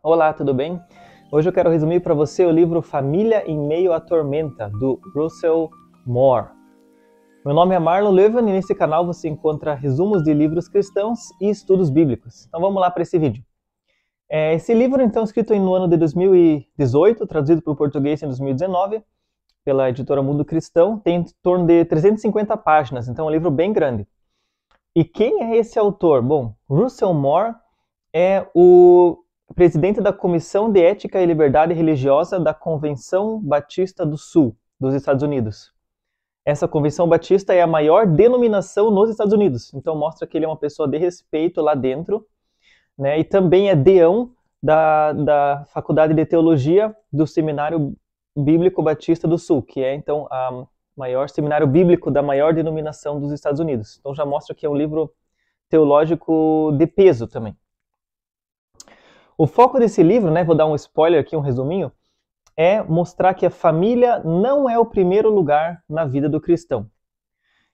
Olá, tudo bem? Hoje eu quero resumir para você o livro Família em Meio à Tormenta, do Russell Moore. Meu nome é Marlon Leuven e nesse canal você encontra resumos de livros cristãos e estudos bíblicos. Então vamos lá para esse vídeo. Esse livro, então, escrito no ano de 2018, traduzido para o português em 2019, pela editora Mundo Cristão, tem em torno de 350 páginas, então é um livro bem grande. E quem é esse autor? Bom, Russell Moore é o presidente da Comissão de Ética e Liberdade Religiosa da Convenção Batista do Sul, dos Estados Unidos. Essa Convenção Batista é a maior denominação nos Estados Unidos, então mostra que ele é uma pessoa de respeito lá dentro, né? E também é deão da Faculdade de Teologia do Seminário Bíblico Batista do Sul, que é então a maior seminário bíblico da maior denominação dos Estados Unidos. Então já mostra que é um livro teológico de peso também. O foco desse livro, né, vou dar um spoiler aqui, um resuminho, é mostrar que a família não é o primeiro lugar na vida do cristão.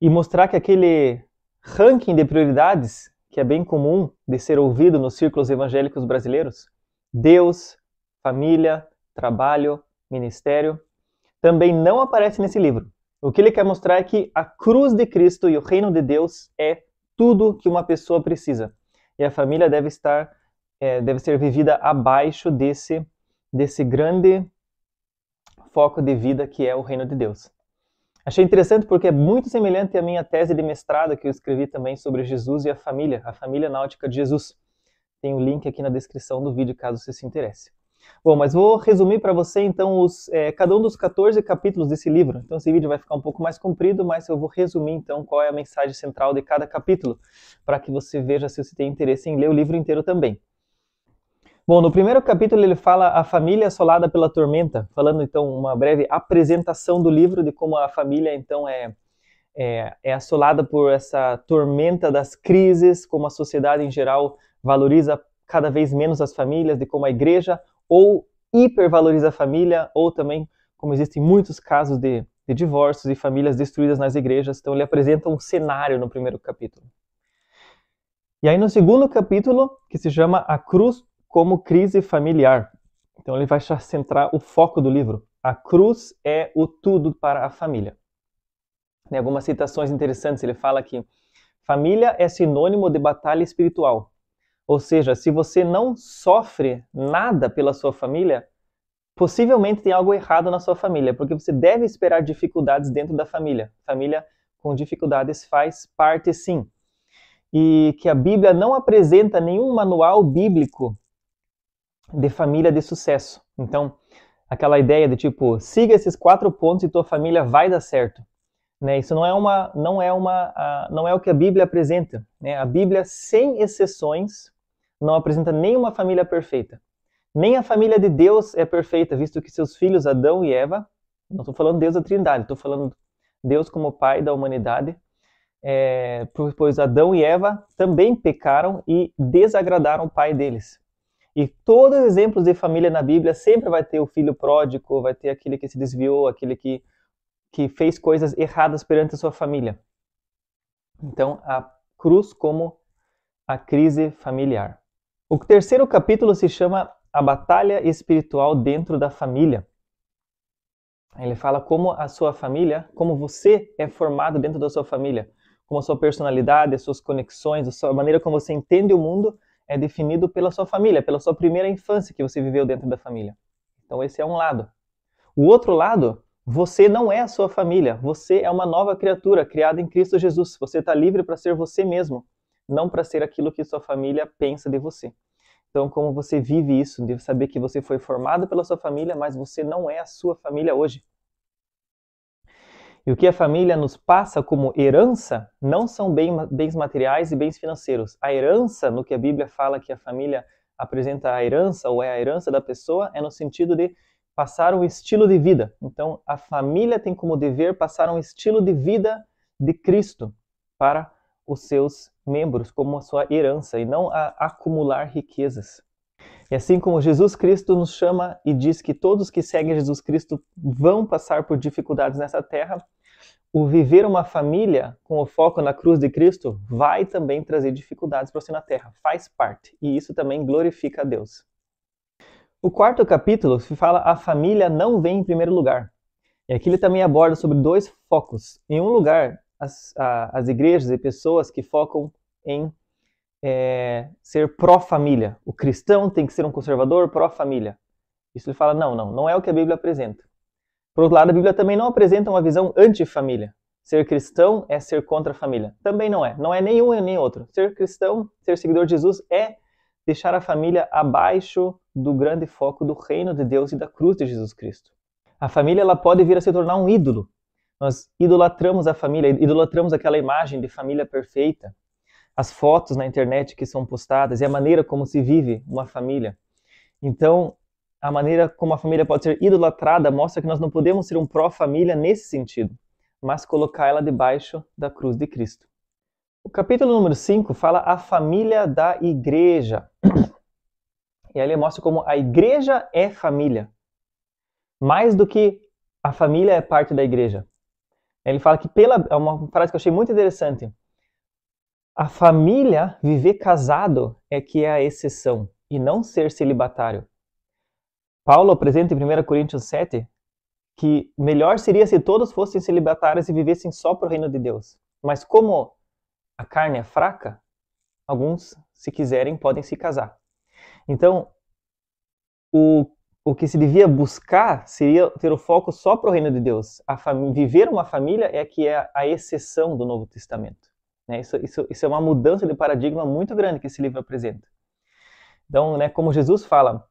E mostrar que aquele ranking de prioridades, que é bem comum de ser ouvido nos círculos evangélicos brasileiros, Deus, família, trabalho, ministério, também não aparece nesse livro. O que ele quer mostrar é que a cruz de Cristo e o reino de Deus é tudo que uma pessoa precisa. E a família deve ser vivida abaixo desse grande foco de vida que é o reino de Deus. Achei interessante porque é muito semelhante à minha tese de mestrado que eu escrevi também sobre Jesus e a família náutica de Jesus. Tem um link aqui na descrição do vídeo caso você se interesse. Bom, mas vou resumir para você então cada um dos 14 capítulos desse livro. Então esse vídeo vai ficar um pouco mais comprido, mas eu vou resumir então qual é a mensagem central de cada capítulo, para que você veja se você tem interesse em ler o livro inteiro também. Bom, no primeiro capítulo ele fala a família assolada pela tormenta, falando então uma breve apresentação do livro de como a família então é assolada por essa tormenta das crises, como a sociedade em geral valoriza cada vez menos as famílias, de como a igreja ou hipervaloriza a família, ou também como existem muitos casos de divórcios e famílias destruídas nas igrejas. Então ele apresenta um cenário no primeiro capítulo. E aí no segundo capítulo, que se chama A Cruz como Crise Familiar. Então ele vai centrar o foco do livro. A cruz é o tudo para a família. Tem algumas citações interessantes. Ele fala que família é sinônimo de batalha espiritual. Ou seja, se você não sofre nada pela sua família, possivelmente tem algo errado na sua família, porque você deve esperar dificuldades dentro da família. Família com dificuldades faz parte, sim. E que a Bíblia não apresenta nenhum manual bíblico de família de sucesso. Então, aquela ideia de tipo, siga esses 4 pontos e tua família vai dar certo. Né? Isso não é o que a Bíblia apresenta. Né? A Bíblia, sem exceções, não apresenta nenhuma família perfeita. Nem a família de Deus é perfeita, visto que seus filhos Adão e Eva, não estou falando Deus da Trindade, estou falando Deus como Pai da humanidade, pois Adão e Eva também pecaram e desagradaram o Pai deles. E todos os exemplos de família na Bíblia sempre vai ter o filho pródigo, vai ter aquele que se desviou, aquele que fez coisas erradas perante a sua família. Então, a cruz como a crise familiar. O terceiro capítulo se chama A Batalha Espiritual Dentro da Família. Ele fala como a sua família, como você é formado dentro da sua família, como a sua personalidade, as suas conexões, a maneira como você entende o mundo é definido pela sua família, pela sua primeira infância que você viveu dentro da família. Então esse é um lado. O outro lado, você não é a sua família, você é uma nova criatura criada em Cristo Jesus. Você está livre para ser você mesmo, não para ser aquilo que sua família pensa de você. Então como você vive isso, de saber que você foi formado pela sua família, mas você não é a sua família hoje. E o que a família nos passa como herança não são bens materiais e bens financeiros. A herança, no que a Bíblia fala que a família apresenta a herança, ou é a herança da pessoa, é no sentido de passar um estilo de vida. Então, a família tem como dever passar um estilo de vida de Cristo para os seus membros, como a sua herança, e não a acumular riquezas. E assim como Jesus Cristo nos chama e diz que todos que seguem Jesus Cristo vão passar por dificuldades nessa terra, o viver uma família com o foco na cruz de Cristo vai também trazer dificuldades para você na terra. Faz parte. E isso também glorifica a Deus. O quarto capítulo se fala a família não vem em primeiro lugar. E aqui ele também aborda sobre dois focos. Em um lugar, as igrejas e pessoas que focam em ser pró-família. O cristão tem que ser um conservador pró-família. Isso ele fala, não é o que a Bíblia apresenta. Por outro lado, a Bíblia também não apresenta uma visão anti-família. Ser cristão é ser contra a família. Também não é. Não é nenhum nem outro. Ser cristão, ser seguidor de Jesus é deixar a família abaixo do grande foco do reino de Deus e da cruz de Jesus Cristo. A família ela pode vir a se tornar um ídolo. Nós idolatramos a família, idolatramos aquela imagem de família perfeita, as fotos na internet que são postadas e a maneira como se vive uma família. Então, a maneira como a família pode ser idolatrada mostra que nós não podemos ser um pró-família nesse sentido, mas colocar ela debaixo da cruz de Cristo. O capítulo número 5 fala a família da igreja. E aí ele mostra como a igreja é família. Mais do que a família é parte da igreja. Ele fala que é uma frase que eu achei muito interessante. A família, viver casado, é que é a exceção, e não ser celibatário. Paulo apresenta em 1 Coríntios 7 que melhor seria se todos fossem celibatários e vivessem só para o reino de Deus. Mas como a carne é fraca, alguns, se quiserem, podem se casar. Então, o que se devia buscar seria ter o foco só para o reino de Deus. Viver uma família é que é a exceção do Novo Testamento. Isso é uma mudança de paradigma muito grande que esse livro apresenta. Então, como Jesus fala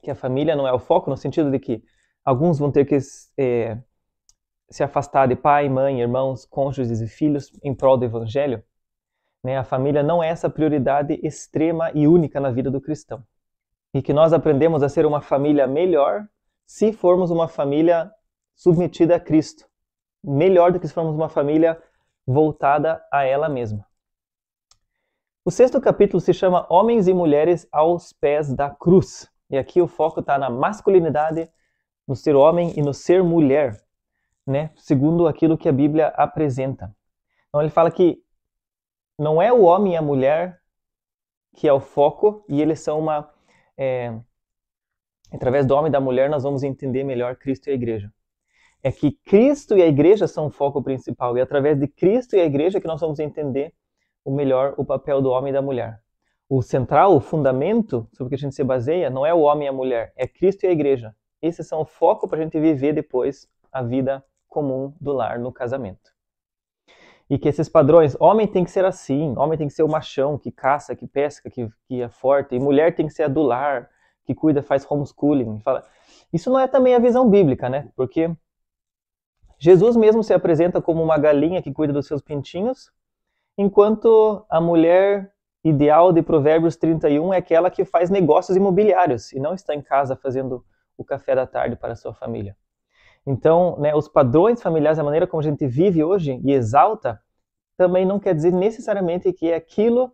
que a família não é o foco, no sentido de que alguns vão ter que se afastar de pai, mãe, irmãos, cônjuges e filhos em prol do evangelho, a família não é essa prioridade extrema e única na vida do cristão. E que nós aprendemos a ser uma família melhor se formos uma família submetida a Cristo. Melhor do que se formos uma família voltada a ela mesma. O sexto capítulo se chama Homens e Mulheres aos Pés da Cruz. E aqui o foco está na masculinidade, no ser homem e no ser mulher, segundo aquilo que a Bíblia apresenta. Então ele fala que não é o homem e a mulher que é o foco, e eles são através do homem e da mulher nós vamos entender melhor Cristo e a igreja. É que Cristo e a igreja são o foco principal, e é através de Cristo e a igreja que nós vamos entender o papel do homem e da mulher. O central, o fundamento sobre o que a gente se baseia, não é o homem e a mulher, é Cristo e a igreja. Esses são o foco para a gente viver depois a vida comum do lar no casamento. E que esses padrões, homem tem que ser assim, homem tem que ser o machão, que caça, que pesca, que é forte, e mulher tem que ser a do lar, que cuida, faz homeschooling. Isso não é também a visão bíblica, Porque Jesus mesmo se apresenta como uma galinha que cuida dos seus pintinhos, enquanto a mulher ideal de Provérbios 31 é aquela que faz negócios imobiliários e não está em casa fazendo o café da tarde para a sua família. Então, os padrões familiares, a maneira como a gente vive hoje e exalta, também não quer dizer necessariamente que é aquilo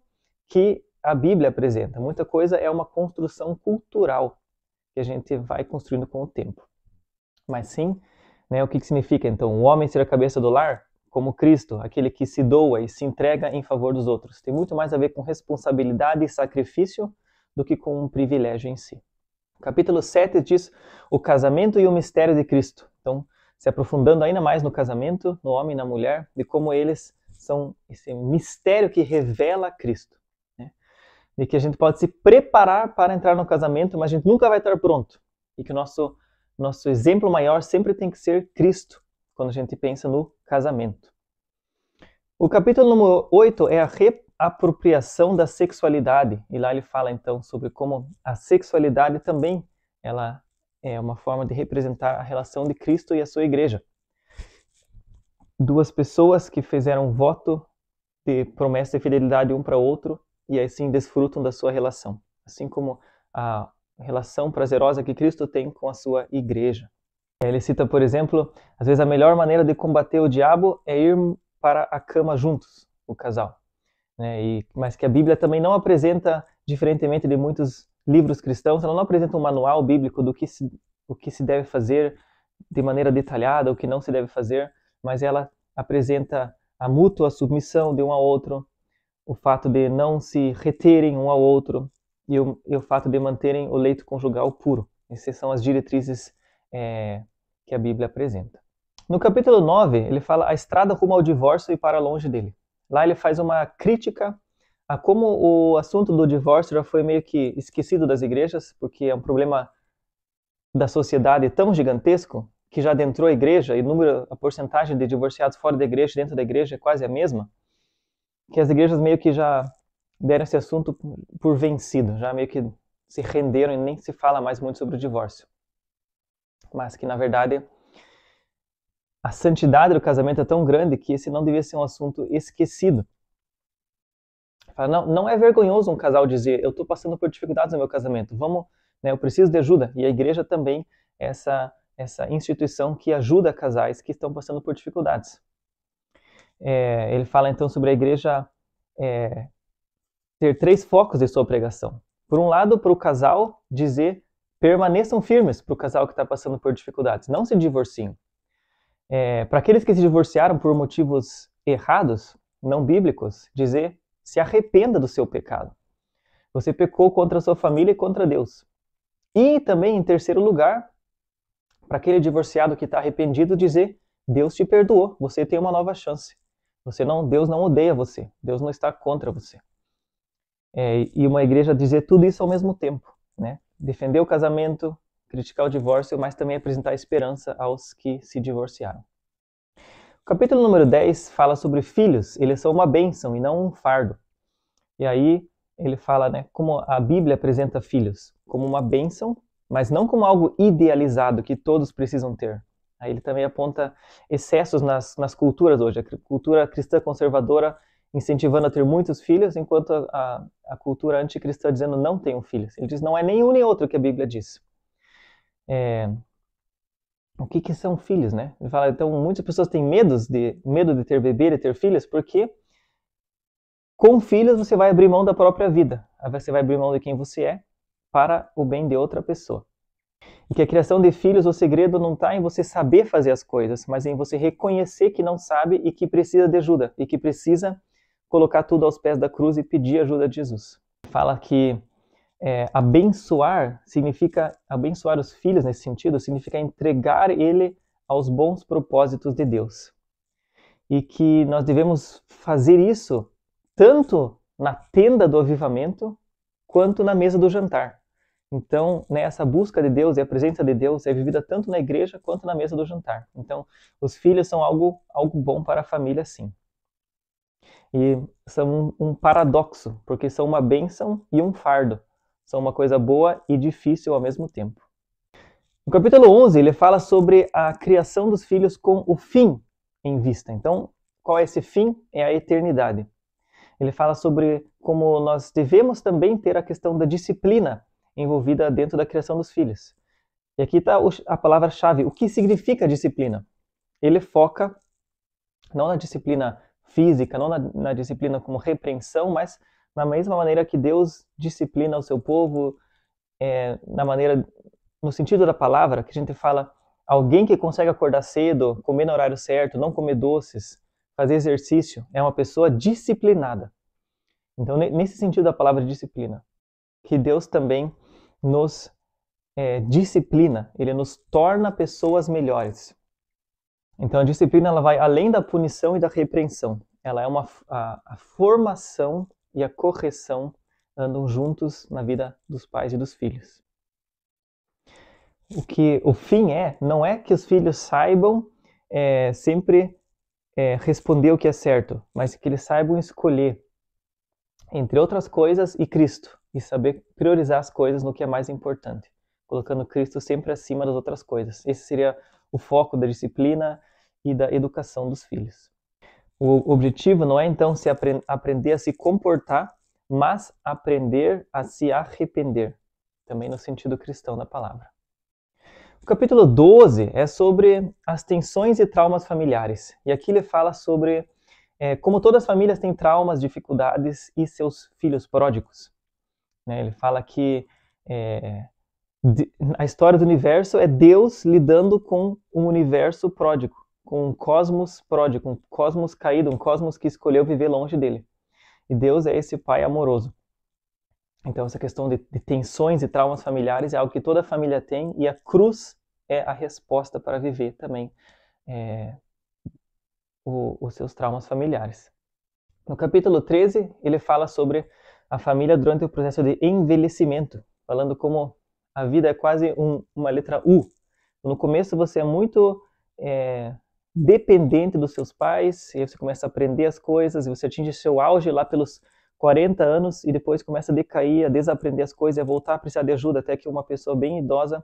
que a Bíblia apresenta. Muita coisa é uma construção cultural que a gente vai construindo com o tempo. Mas sim, o que significa então? O homem ser a cabeça do lar, como Cristo, aquele que se doa e se entrega em favor dos outros. Tem muito mais a ver com responsabilidade e sacrifício do que com um privilégio em si. Capítulo 7 diz o casamento e o mistério de Cristo. Então, se aprofundando ainda mais no casamento, no homem e na mulher, de como eles são esse mistério que revela Cristo. De que a gente pode se preparar para entrar no casamento, mas a gente nunca vai estar pronto. E que o nosso exemplo maior sempre tem que ser Cristo, quando a gente pensa no casamento. O capítulo número 8 é a reapropriação da sexualidade. E lá ele fala então sobre como a sexualidade também ela é uma forma de representar a relação de Cristo e a sua igreja. Duas pessoas que fizeram voto de promessa e fidelidade um para o outro e assim desfrutam da sua relação. Assim como a relação prazerosa que Cristo tem com a sua igreja. Ele cita, por exemplo, às vezes a melhor maneira de combater o diabo é ir para a cama juntos, o casal. Mas que a Bíblia também não apresenta, diferentemente de muitos livros cristãos, ela não apresenta um manual bíblico do que se deve fazer de maneira detalhada, o que não se deve fazer, mas ela apresenta a mútua submissão de um ao outro, o fato de não se reterem um ao outro, e o fato de manterem o leito conjugal puro. Essas são as diretrizes que a Bíblia apresenta. No capítulo 9, ele fala a estrada rumo ao divórcio e para longe dele. Lá ele faz uma crítica a como o assunto do divórcio já foi meio que esquecido das igrejas, porque é um problema da sociedade tão gigantesco que já adentrou a igreja e a porcentagem de divorciados fora da igreja e dentro da igreja é quase a mesma, que as igrejas meio que já deram esse assunto por vencido, já meio que se renderam e nem se fala mais muito sobre o divórcio. Mas que, na verdade, a santidade do casamento é tão grande que esse não devia ser um assunto esquecido. Não é vergonhoso um casal dizer, eu estou passando por dificuldades no meu casamento, eu preciso de ajuda. E a igreja também é essa instituição que ajuda casais que estão passando por dificuldades. Ele fala então sobre a igreja ter 3 focos de sua pregação. Por um lado, para o casal dizer, permaneçam firmes para o casal que está passando por dificuldades, não se divorciem. Para aqueles que se divorciaram por motivos errados, não bíblicos, dizer, se arrependa do seu pecado. Você pecou contra a sua família e contra Deus. E também, em terceiro lugar, para aquele divorciado que está arrependido, dizer, Deus te perdoou, você tem uma nova chance. Deus não odeia você, Deus não está contra você. E uma igreja dizer tudo isso ao mesmo tempo, né? Defender o casamento, criticar o divórcio, mas também apresentar esperança aos que se divorciaram. O capítulo número 10 fala sobre filhos, eles são uma bênção e não um fardo. E aí ele fala, né, como a Bíblia apresenta filhos, como uma bênção, mas não como algo idealizado que todos precisam ter. Aí ele também aponta excessos nas culturas hoje, a cultura cristã conservadora incentivando a ter muitos filhos, enquanto a cultura anticristã dizendo não tenham filhos. Ele diz, não é nem um nem outro que a Bíblia diz. O que são filhos, né? Ele fala, então, muitas pessoas têm medo de ter bebê, de ter filhos, porque com filhos você vai abrir mão da própria vida. Você vai abrir mão de quem você é para o bem de outra pessoa. E que a criação de filhos, o segredo não está em você saber fazer as coisas, mas em você reconhecer que não sabe e que precisa de ajuda, e que precisa colocar tudo aos pés da cruz e pedir ajuda de Jesus. Fala que abençoar os filhos nesse sentido, significa entregar ele aos bons propósitos de Deus. E que nós devemos fazer isso tanto na tenda do avivamento, quanto na mesa do jantar. Então, né, essa busca de Deus e a presença de Deus é vivida tanto na igreja quanto na mesa do jantar. Então, os filhos são algo bom para a família, sim. E são um paradoxo, porque são uma bênção e um fardo. São uma coisa boa e difícil ao mesmo tempo. No capítulo 11, ele fala sobre a criação dos filhos com o fim em vista. Então, qual é esse fim? É a eternidade. Ele fala sobre como nós devemos também ter a questão da disciplina envolvida dentro da criação dos filhos. E aqui está a palavra-chave. O que significa disciplina? Ele foca não na disciplina física, não na disciplina como repreensão, mas na mesma maneira que Deus disciplina o seu povo, no sentido da palavra, que a gente fala, alguém que consegue acordar cedo, comer no horário certo, não comer doces, fazer exercício, é uma pessoa disciplinada. Então, nesse sentido da palavra disciplina, que Deus também nos disciplina, Ele nos torna pessoas melhores. Então, a disciplina ela vai além da punição e da repreensão. Ela é a formação e a correção andam juntos na vida dos pais e dos filhos. O fim não é que os filhos saibam sempre responder o que é certo, mas que eles saibam escolher entre outras coisas e Cristo, e saber priorizar as coisas no que é mais importante, colocando Cristo sempre acima das outras coisas. Esse seria o foco da disciplina e da educação dos filhos. O objetivo não é então aprender a se comportar, mas aprender a se arrepender, também no sentido cristão da palavra. O capítulo 12 é sobre as tensões e traumas familiares. E aqui ele fala sobre como todas as famílias têm traumas, dificuldades e seus filhos pródigos. Ele fala que a história do universo é Deus lidando com um universo pródigo, com um cosmos pródigo, um cosmos caído, um cosmos que escolheu viver longe dele. E Deus é esse pai amoroso. Então essa questão de tensões e traumas familiares é algo que toda família tem, e a cruz é a resposta para viver também os seus traumas familiares. No capítulo 13, ele fala sobre a família durante o processo de envelhecimento, falando como a vida é quase uma letra U. No começo você é muito dependente dos seus pais, e aí você começa a aprender as coisas, e você atinge seu auge lá pelos 40 anos, e depois começa a decair, a desaprender as coisas, e a voltar a precisar de ajuda, até que uma pessoa bem idosa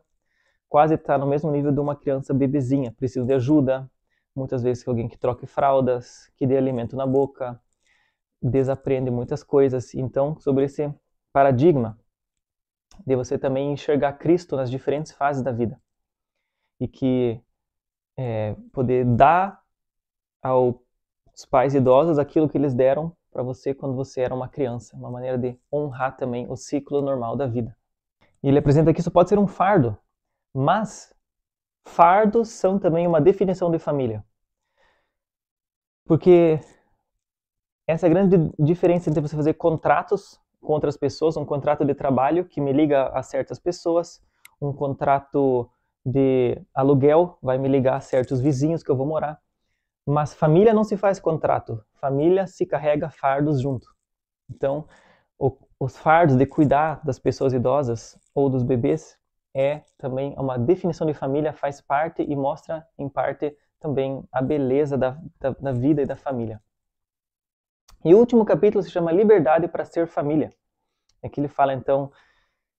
quase está no mesmo nível de uma criança bebezinha, precisa de ajuda, muitas vezes alguém que troque fraldas, que dê alimento na boca, desaprende muitas coisas. Então, sobre esse paradigma de você também enxergar Cristo nas diferentes fases da vida, e que poder dar aos pais idosos aquilo que eles deram para você quando você era uma criança, uma maneira de honrar também o ciclo normal da vida. E ele apresenta que isso pode ser um fardo, mas fardos são também uma definição de família. Porque essa é a grande diferença entre você fazer contratos com outras pessoas, um contrato de trabalho que me liga a certas pessoas, um contrato de aluguel vai me ligar a certos vizinhos que eu vou morar. Mas família não se faz contrato, família se carrega fardos junto. Então, os fardos de cuidar das pessoas idosas ou dos bebês é também uma definição de família, faz parte e mostra em parte também a beleza da vida e da família. E o último capítulo se chama Liberdade para ser família. Aqui ele fala então,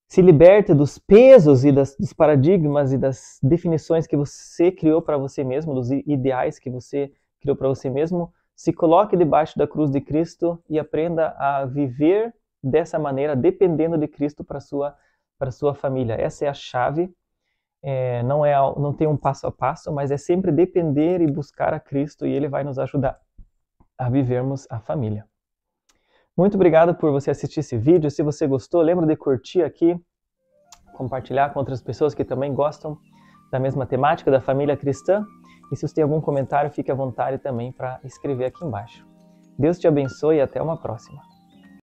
se liberte dos pesos e dos paradigmas e das definições que você criou para você mesmo, dos ideais que você criou para você mesmo, se coloque debaixo da cruz de Cristo e aprenda a viver dessa maneira, dependendo de Cristo para sua família. Essa é a chave. Não tem um passo a passo, mas é sempre depender e buscar a Cristo, e Ele vai nos ajudar a vivermos a família. Muito obrigado por você assistir esse vídeo. Se você gostou, lembra de curtir aqui, compartilhar com outras pessoas que também gostam da mesma temática da família cristã. E se você tem algum comentário, fique à vontade também para escrever aqui embaixo. Deus te abençoe e até uma próxima.